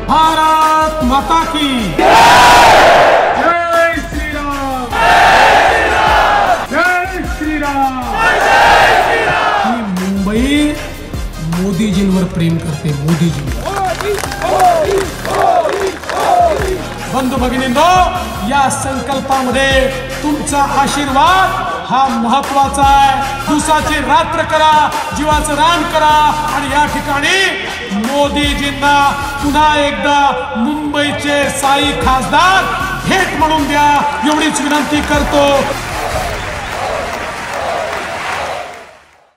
भारत माता की जय श्री राम, जय श्री राम। ही मुंबई मोदीजींवर प्रेम करते, मोदीजींवर। बंधू भगिनींनो, या संकल्पामध्ये तुमचा आशीर्वाद हा महत्वाचा आहे। दिवसाची रात्र करा, जीवाचं रान करा आणि या ठिकाणी मोदीजींना पुन्हा एकदा मुंबईचे स्थायी खासदार भेट म्हणून द्या, एवढीच विनंती करतो।